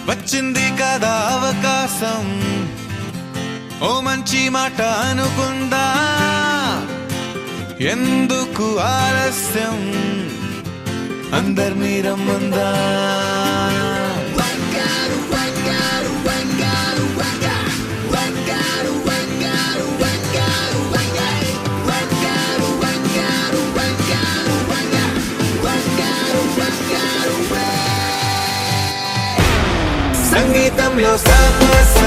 వచ్చింది కదా అవకాశం, ఓ మంచి మాట అనుకుందా, ఎందుకు ఆలస్యం, అందరినీ రమ్మందా. సంగీతంలో సాపస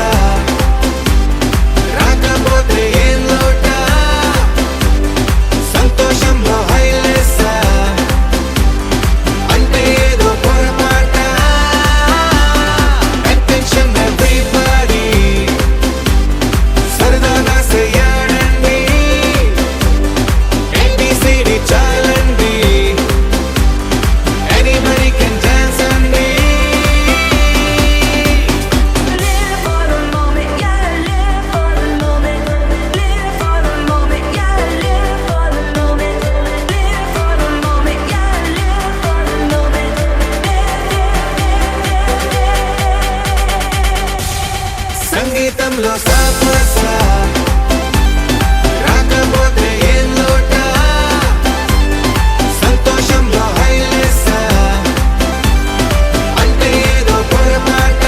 రాకపోతే ఏం లోట, సంతోషంలో హైలెస అంటే ఏదో పొరపాట. అటెన్షన్ ఎవ్రీబడీ సరదాగా చేయాలండి, ABCD చాలండి, ఎనీబడీ కెన్ డాన్స్ అండి. సంగీతంలో సాపస రాకపోతే ఏం లోట, సంతోషంలో హైలెస అంటే ఏదో పొరపాట.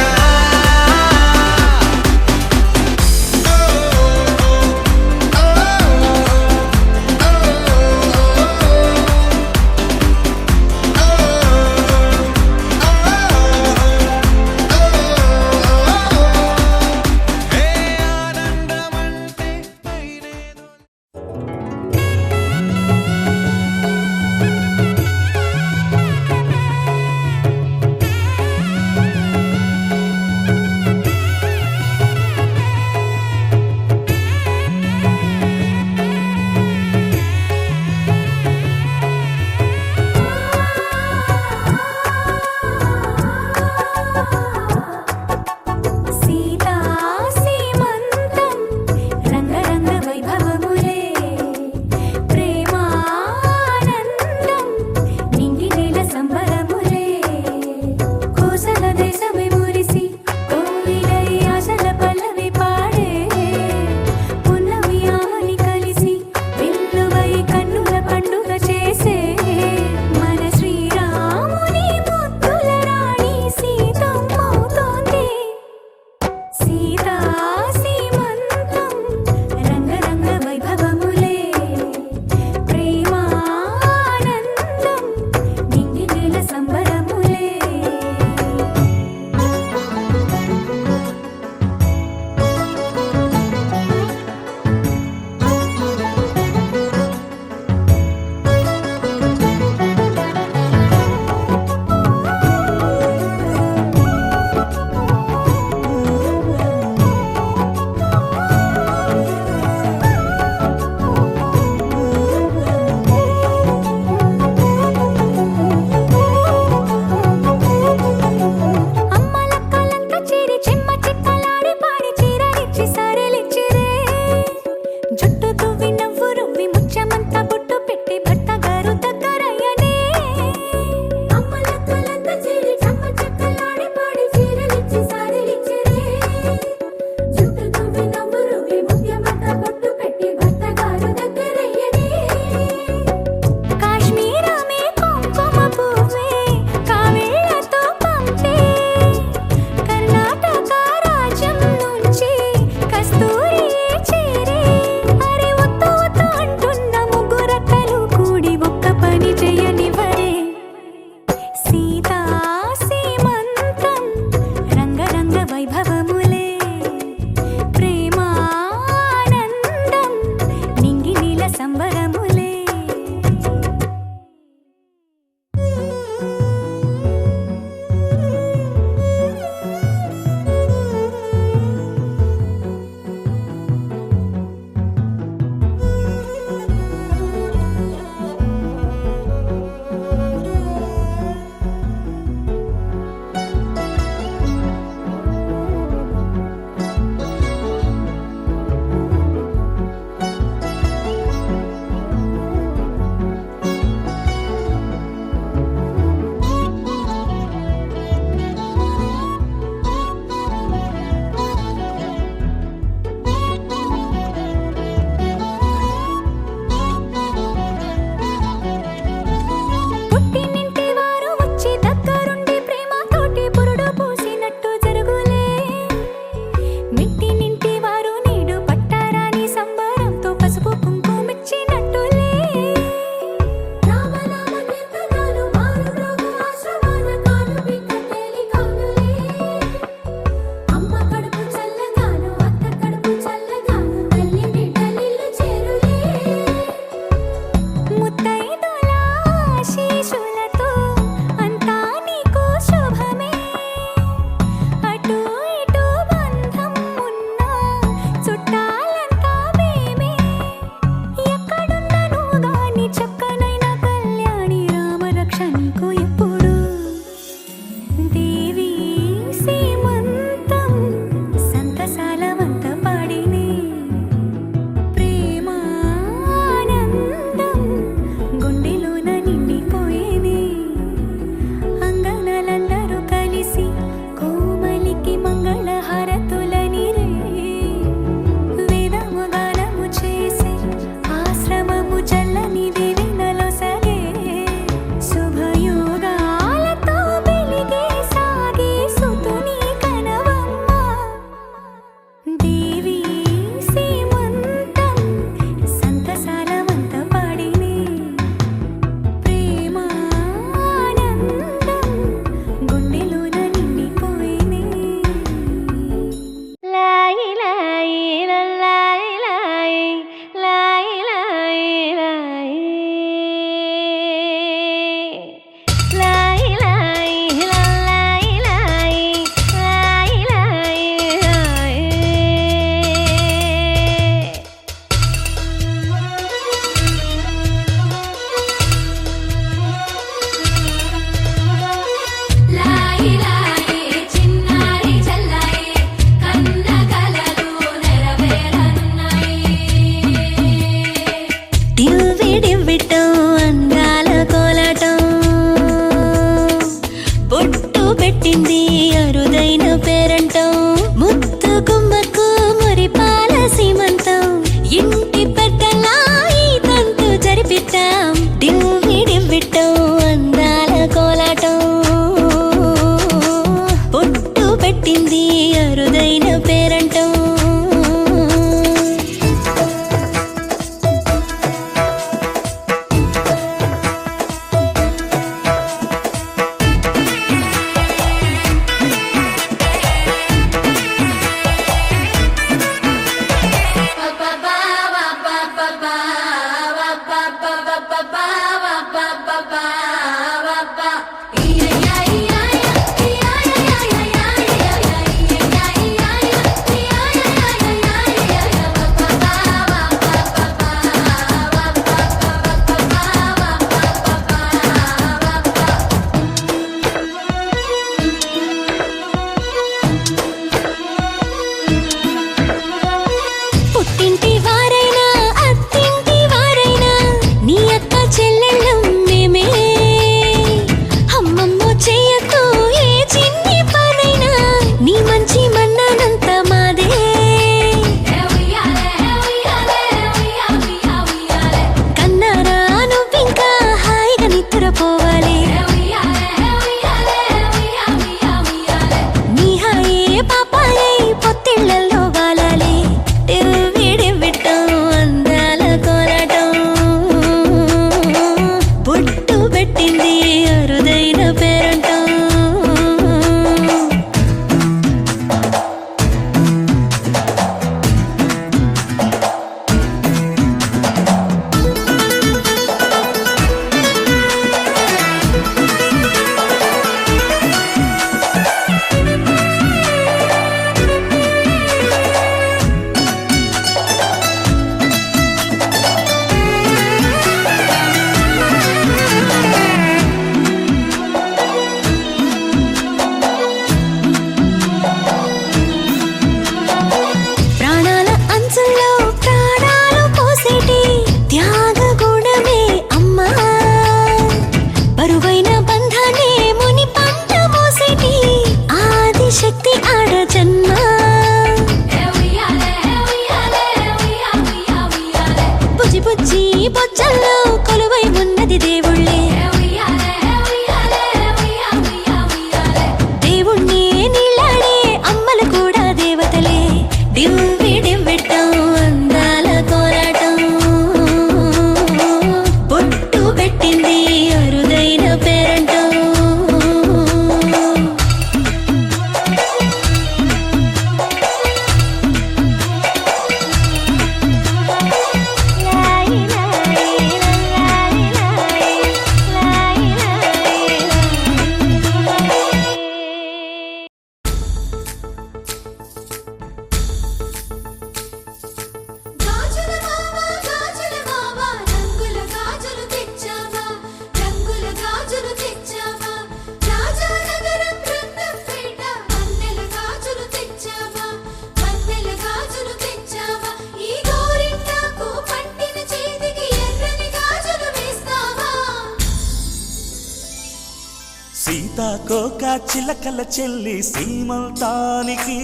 సీతాకోక చిలకల చెల్లి సీమంతానికి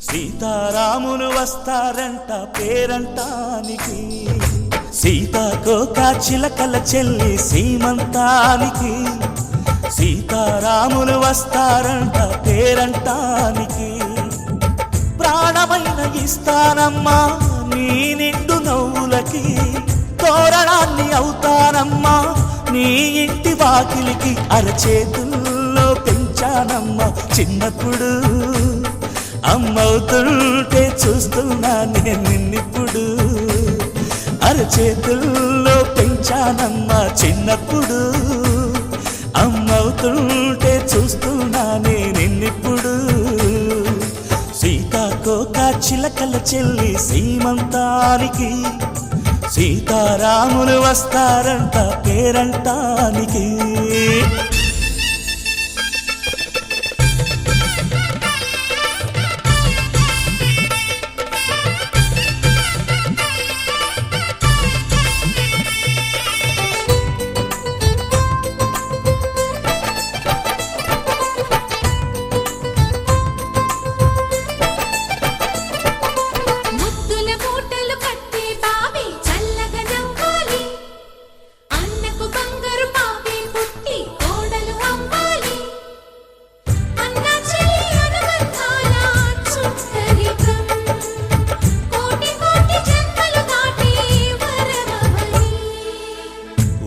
సీతారాములు వస్తారంట పేరంటానికి. సీతాకోక చిలకల చెల్లి సీమంతానికి సీతారాములు వస్తారంట పేరంటానికి. ప్రాణమైన ఇస్తానమ్మా నీ నిండు నవ్వులకి, తోరణాన్ని అవుతానమ్మా నీ ఇంటి వాకిలికి. అరచేతుల్లో పెంచానమ్మా చిన్నప్పుడు, అమ్మవుతుంటే చూస్తున్నా నేను నిన్నిప్పుడు. అరచేతుల్లో పెంచానమ్మా చిన్నప్పుడు, అమ్మవుతుంటే చూస్తున్నా నేను నిన్నిప్పుడు. సీతాకోక చిలకల చెల్లి సీమంతానికి సీతారాములు వస్తారంట పేరంటానికి.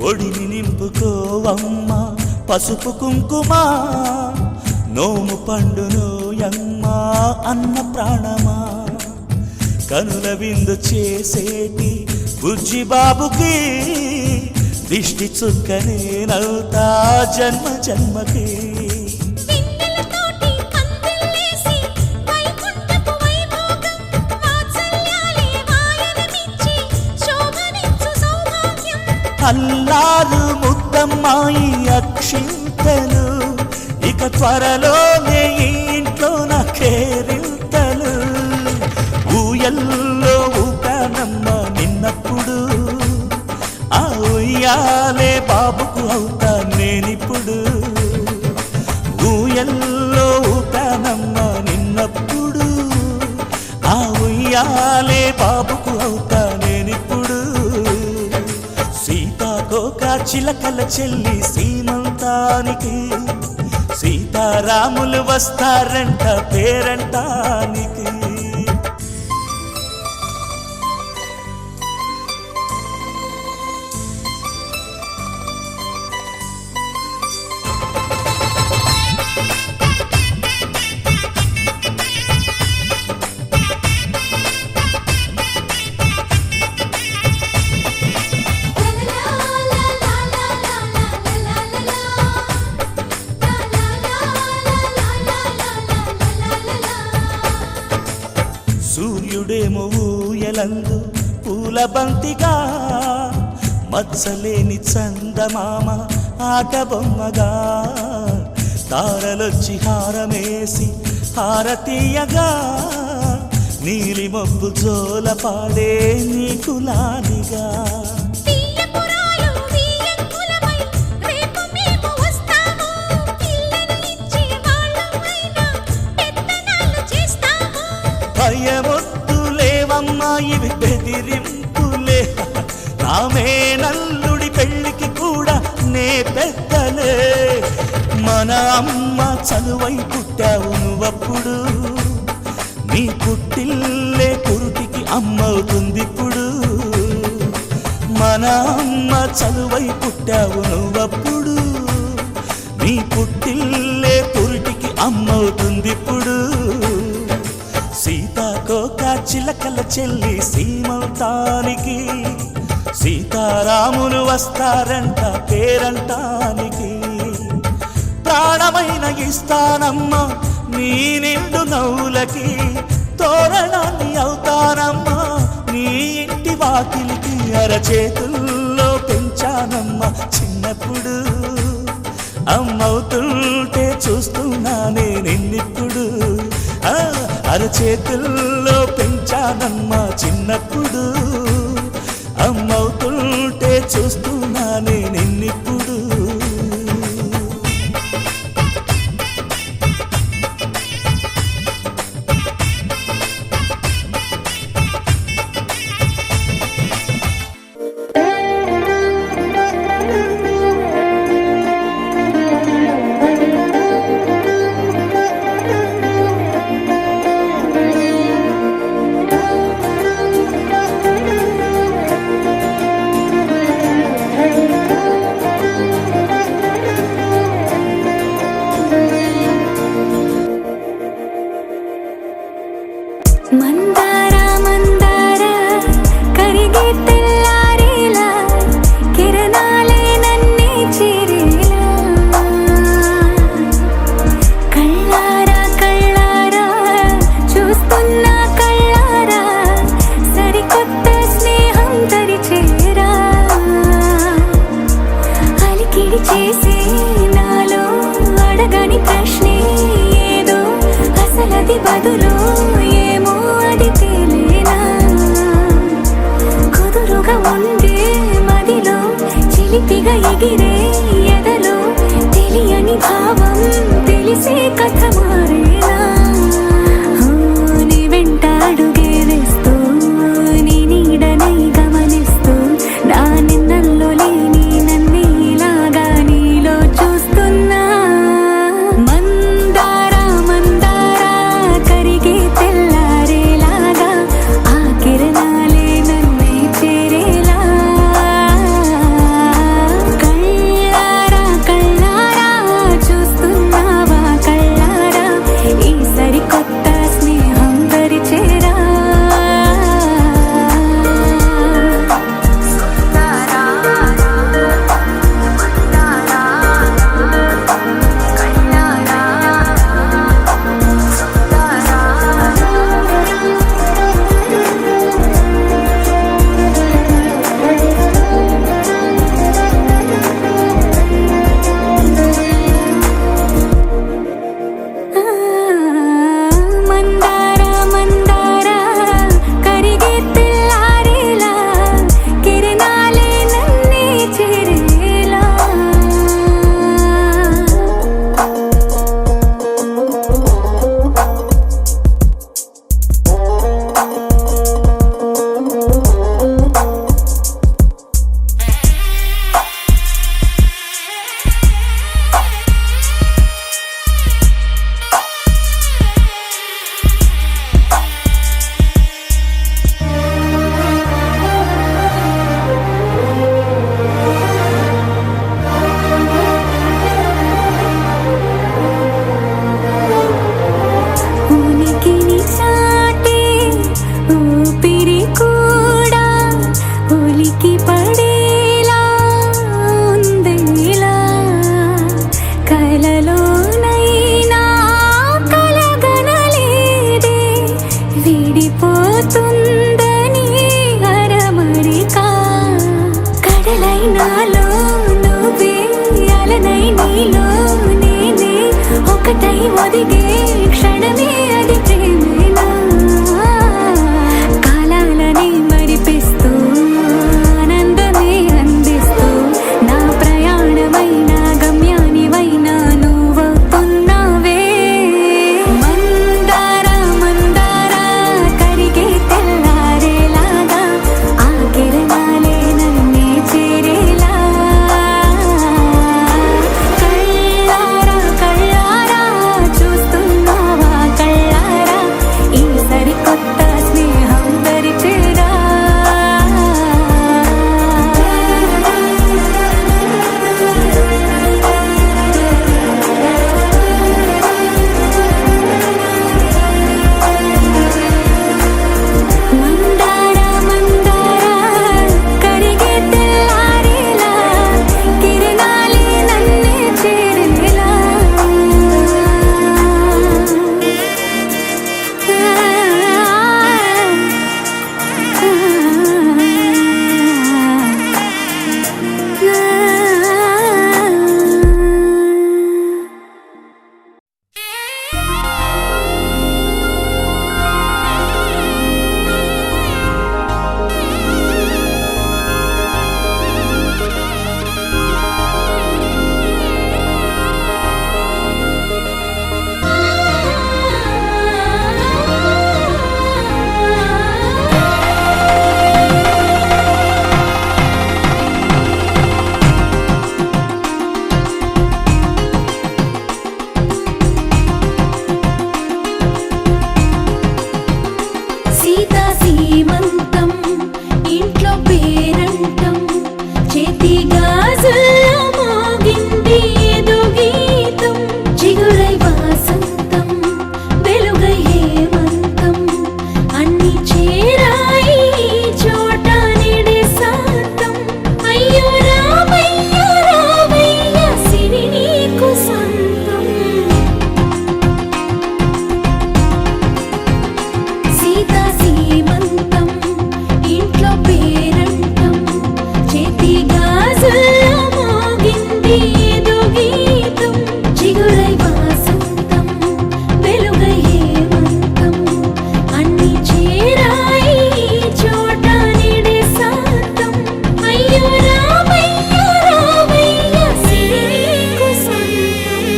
ఒడిని నింపుకోవమ్మ పసుపు కుంకుమ, నోము పండునోయమ్మ అన్న ప్రాణమా. కనుల విందు చేసేటి బుజ్జి బాబుకి దిష్టి చుక్కనేనవుతా జన్మ జన్మకి. అల్లారు ముద్దమ్మాయి అక్షింతలు, ఇక త్వరలోనే ఇంట్లో నా కేరింతలు. ఊయల్లో ఊపానమ్మ నిన్నప్పుడు, ఆ ఉయ్యాలే బాబుకు అవుతా నేనిప్పుడు. ఊయల్లో ఊపానమ్మ నిన్నప్పుడు, ఆ ఉయ్యాలే బాబుకు అవుతా నేనిప్పుడు. సీతాకోక చిలకల చెల్లి సీమంతానికి సీతారాములు వస్తారంట పేరంటానికి. సూర్యుడేమో ఊయలందు పూల బంతిగా, మత్సలేని చందమామ ఆట బొమ్మగా. తారలొచ్చి హారమేసి హారతీయగా, నీలి మబ్బు జోల పాడే నీకులానిగా. భయమొద్దులేవమ్మా ఇవి బెదిరింపులే, నామే నల్లుడి పెళ్ళికి కూడా నే పెద్దలే. మన అమ్మ చలువై పుట్టావు నువ్వప్పుడు, నీ పుట్టిల్లే పురుటికి అమ్మవుతుందిప్పుడు. మన అమ్మ చలువై పుట్టావు నువ్వప్పుడు, నీ పుట్టిల్లే పురుటికి అమ్మవుతుందిప్పుడు. సీతాకోక చిలకల చెల్లి సీమంతానికి సీతారాములు వస్తారంట పేరంటానికి. ప్రాణమైన ఇస్తానమ్మా నీ నిండు నవ్వులకి, తోరణాన్ని అవుతానమ్మా నీ ఇంటి వాకిలికి. అరచేతుల్లో పెంచానమ్మా చిన్నప్పుడు, అమ్మవుతుంటే చూస్తున్నా నేనిప్పుడు. అరచేతుల్లో పెంచానమ్మా చిన్నప్పుడు, అమ్మవుతుంటే చూస్తున్నా నేనిప్పుడు. కలలోనైనా కలగనలేదే విడిపోతుందని అరమరికా కడలైనాలో నువ్వే అలనై నీలో నేనే ఒకటై ఒదిగే క్షణమే అది ప్రేమేనా కాలాలని మరిపిస్తూ ఆనందమే అందిస్తూ నా ప్రయాణమైన గమ్యానివైనా నువ్వవుతున్నావే మందార మందార కరిగే తెల్లారేలాగా ఆ కిరణాలే నన్నే చేరేలా కళ్ళారా కళ్ళారా చూస్తున్నావా కళ్ళారా ఈ సరికొత్త స్నేహం దరిచేరా మందార మందార కరిగే తెల్లారేలా కిరణాలే నన్నే చేరేలా సీతా సీమంతం ఇంట్లో పేరంటం చేతి గాజుల్లో మోగింది ఏదో గీతం చిగురై వాసంతం వెలుగై హేమంతం అన్ని చేరాయి ఈ చోట నిడే శాంతం అయ్యో రామయ్య సిరి నీకు సొంతం సీతా సీమంతం ఇంట్లో పేరంటం చేతి గాజుల్లో మోగింది ఏదో గీతం చిగురై వాసంతం వెలుగై హేమంతం అన్ని చేరాయి ఈ చోట నిడే శాంతం అయ్యో రామయ్య సిరి నీకు సొంతం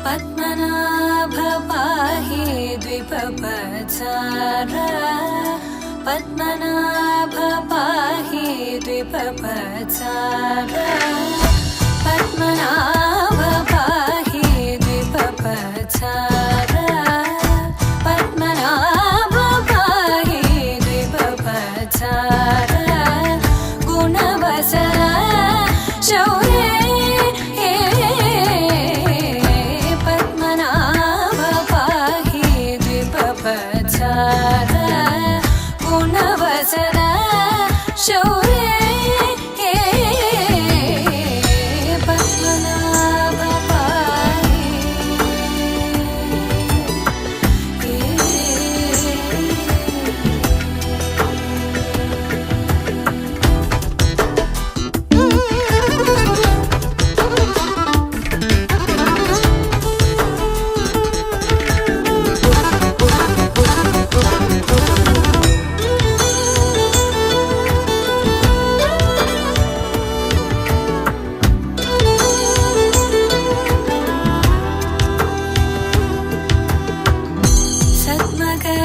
पद्मनाभ पाहि द्विपपचारा पद्मनाभ पाहि द्विपपचारा पद्मनाभ पाहि द्विपपचारा पद्मनाभ पाहि द्विपपचारा गुणवसन शौर्ये पद्मनाभ पाहि द्विपपचार गुणवसन शौर्ये पद्मनाभ पाहि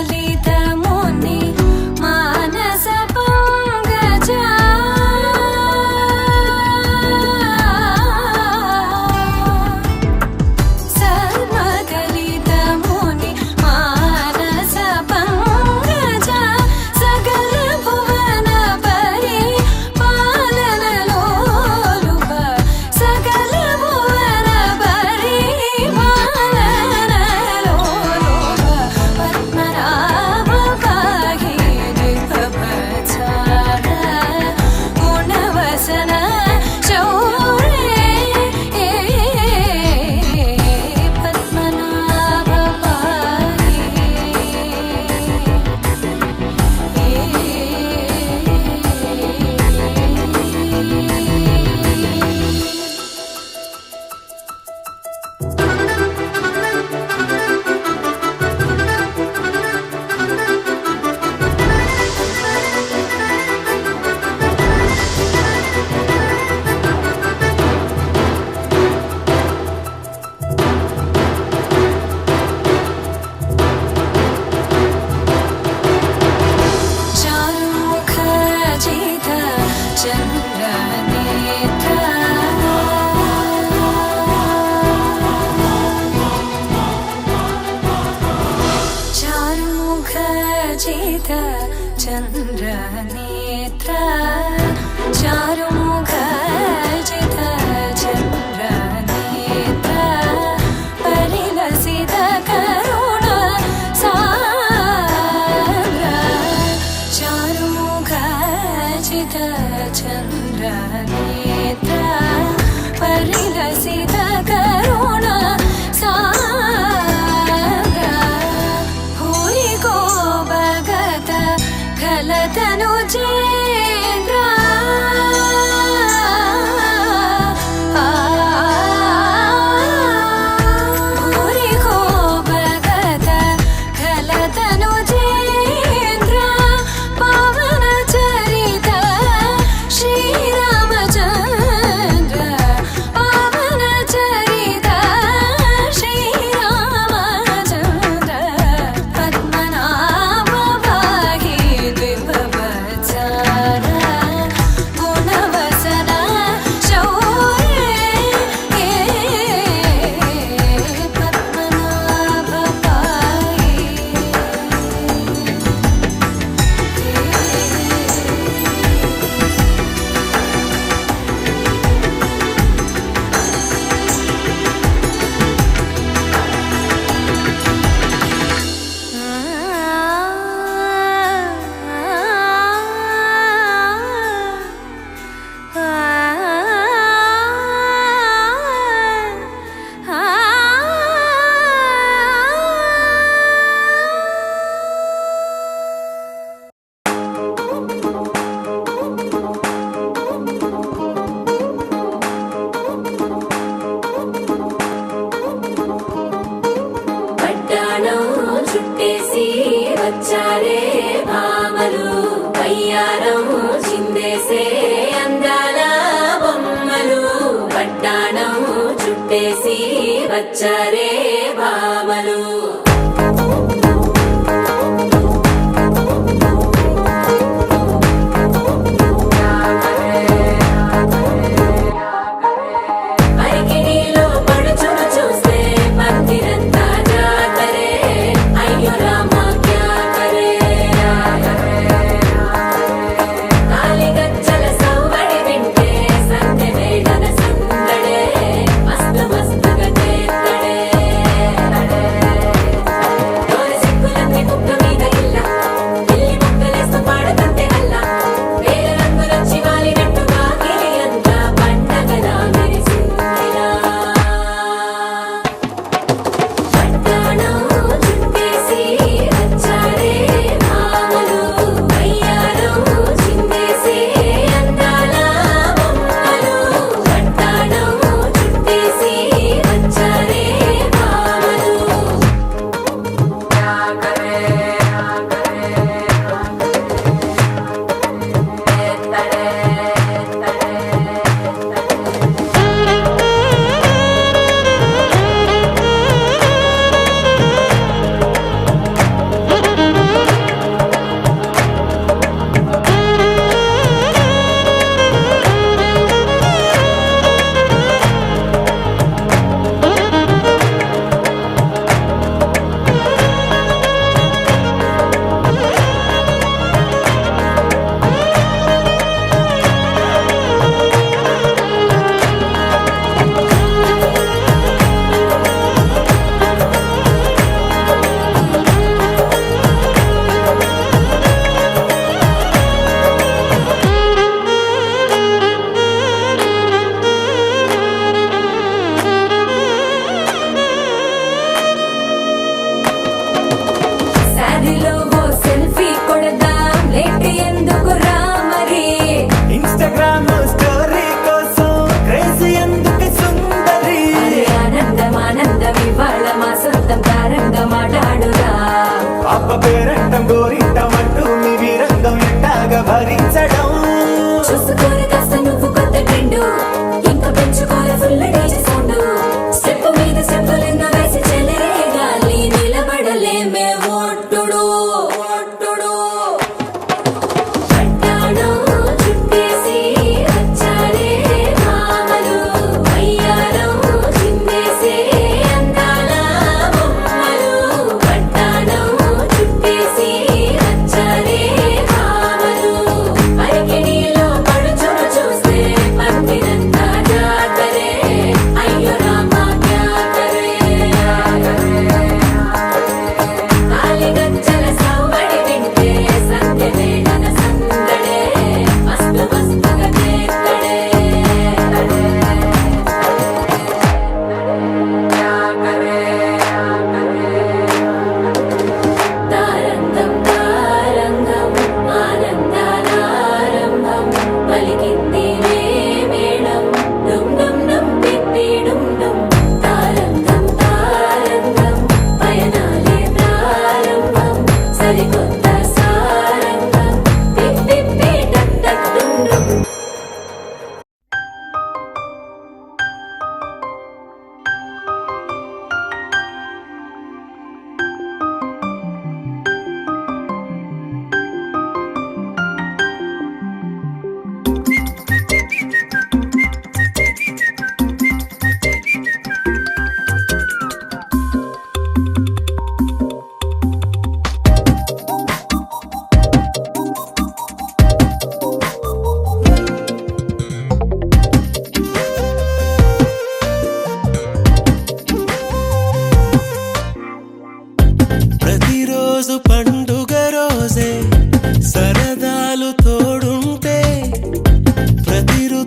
सद्मकलितमुनि मानस पंकजा सद्मकलितमुनि मानस पंकजा सकल भुवन परि पालन लोलुप सकल भुवन परि पालन लोलुप पद्मनाभ पाहि द्विपपचार गुणवसन शौर्ये पद्मनाभ चारुमुख जित चन्द्रनेत्र चारुमुख जित चन्द्रनेत्र चारुमुख जित चन्द्रनेत्र परिलसित करुण सान्द्र चारुमुख जित चन्द्रनेत्र परिलसित करुण सान्द्र भूरि को भगत खलतनु चेन्द्र भूरि को भगत खलतनु चेन्द्र पावन चरित श्रीरामचन्द्र पावन चरित श्रीरामचन्द्र पद्मनाभ पाहि द्विपपचार गुणवसन शौर्ये पद्मनाभ पाहि పట్టాణం చుట్టేసి వచ్చారే భామలు వయ్యారం చిందేసే అందాల బొమ్మలు పట్టాణం చుట్టేసి వచ్చారే భామలు అరికిడిలో పడుచును చూస్తే పందిరంతా జాతరే అయ్యో రామ క్యా కరే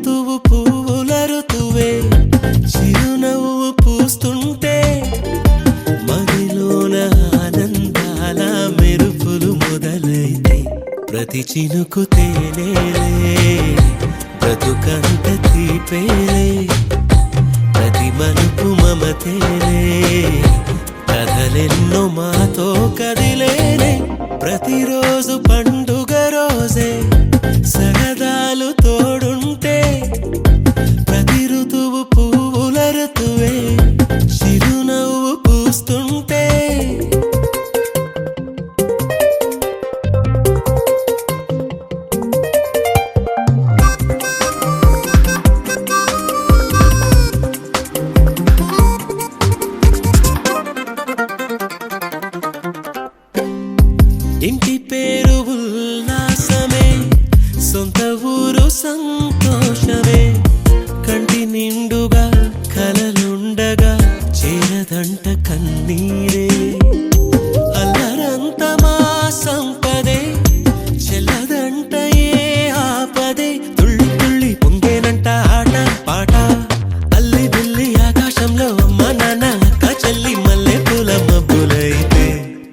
ఋతువు పువ్వుల ఋతువే చిరునవ్వు పూస్తుంటే మదిలోన ఆనందాల మెరుపులు మొదలైతే ప్రతి చినుకు తేనేలే బ్రతుకంత తీపేలే ప్రతి మలుపు మమతేలే కథలెన్నో మాతో కదిలేనే ప్రతిరోజు పండుగ రోజే సరదాలు తోడుంటే ప్రతి ఋతువు పువ్వుల ఋతువే చిరునవ్వు పూస్తుంటే ఇంటి పేరు ఉల్లాసమే సొంత ఊరు సంతోషమే కంటి నిండుగా కలలుండగా చేరదంట కన్నీరే అల్లరంత మా సంపదే చెల్లదంట ఏ ఆపదే తుళ్ళి తుళ్ళి పొంగేనంట ఆట పాట అల్లి బిల్లి ఆకాశంలో అమ్మ నాన్న అక్క చెల్లి మల్లె పూల మబ్బులైతే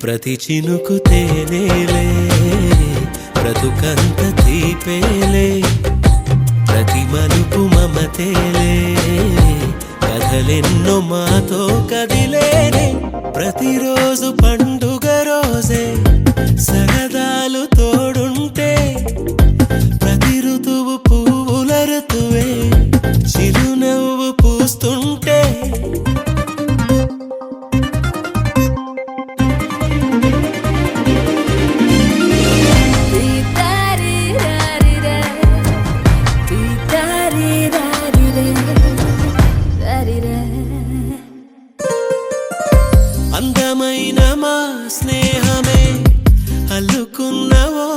ప్రతి చినుకు తేనేలే బ్రతుకంత తీపేలే ప్రతి మలుపు మమతేలే కథలెన్నో మాతో కదిలేనే ప్రతిరోజు పండుగ రోజే సరదాలు తోడుంటే ప్రతి ఋతువు పువ్వుల ఋతువే చిరునవ్వు పూస్తుంటే అందమైన మా స్నేహమే అల్లుకున్న ఓ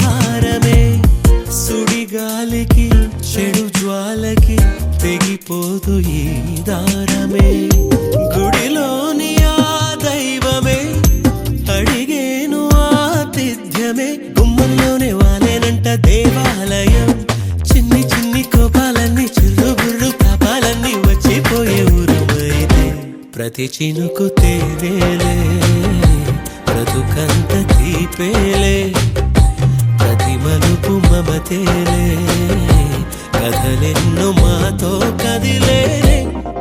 హారమే సుడిగాలికి చెడు జ్వాలకి తెగిపోదు ఈ దారమే గుడిలోని ఆ దైవమే అడిగేను ఆతిథ్యమే గుమ్మంలోనే వాలేనంట దేవాలయం చిన్ని చిన్ని కోపాలన్నీ చిల్లు బుర్రు తాపాలన్నీ వచ్చిపోయే ఊరమైతే ప్రతి చినుకు తేనేలే బ్రతుకంత తీపేలే ప్రతి మలుపు మమతేలే కథలెన్నో మాతో కదిలేనే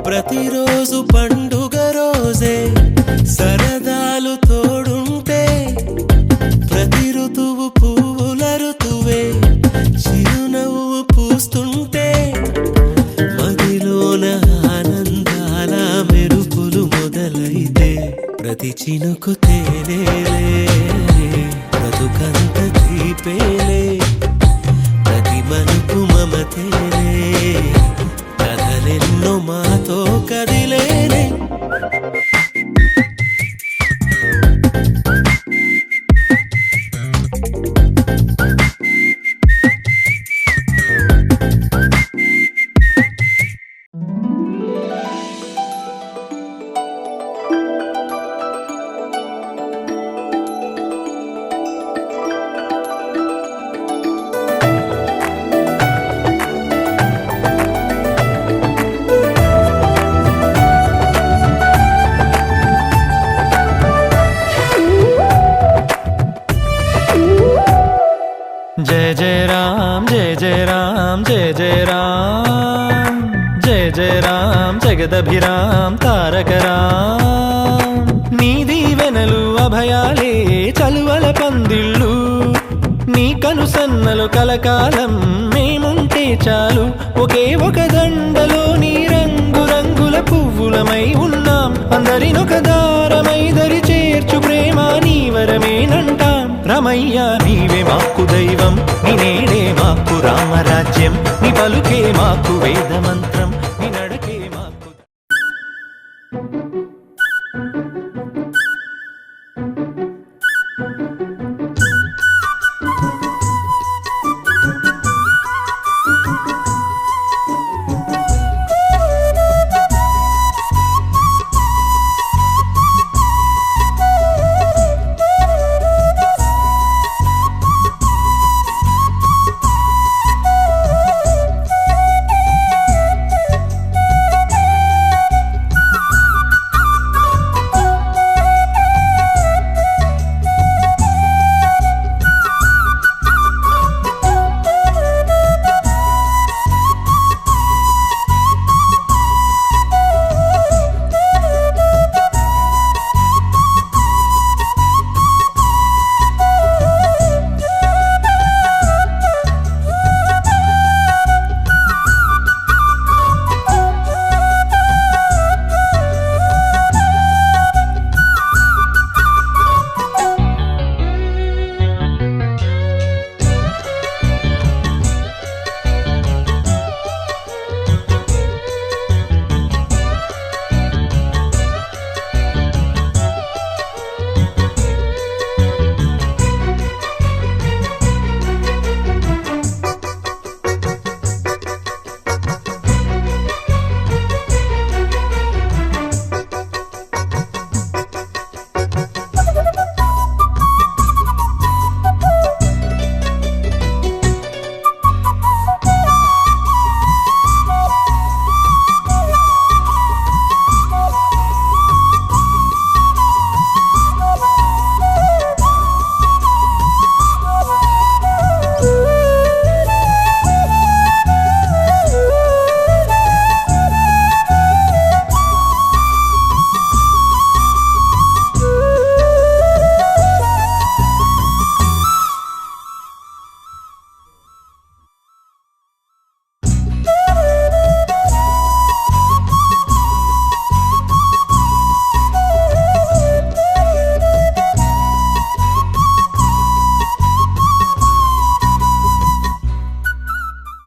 ప్రతిరోజు పండుగ రోజే సరదాలు తోడుంటే ప్రతి ఋతువు పువ్వుల ఋతువే చిరునవ్వు పూస్తుంటే మదిలోన ఆనందాల మెరుపులు మొదలైతే ప్రతి చినుకు తేనేలే బ్రతుకంత తీపేలే ప్రతి మలుపు మమతేలే కథలెన్నో మాతో కదిలేనే जय जय राम जय जय राम जय जय राम जय जय राम जगदभिराम तारक राम నీ దీవెనలు అభయాలే చలువల పందిళ్ళు నీ కనుసన్నలు కలకాలం మేముంటే చాలు ఒకే ఒక దండలో నీ రంగు రంగుల పువ్వులమై ఉన్నాం అందరినొక దారమై దరి చేర్చు ప్రేమ నీ వరమేనంటాం రమయ్య నీవే మాకు దైవం నీ నేడే మాకు రామరాజ్యం నీ పలుకే మాకు వేదమంత్రం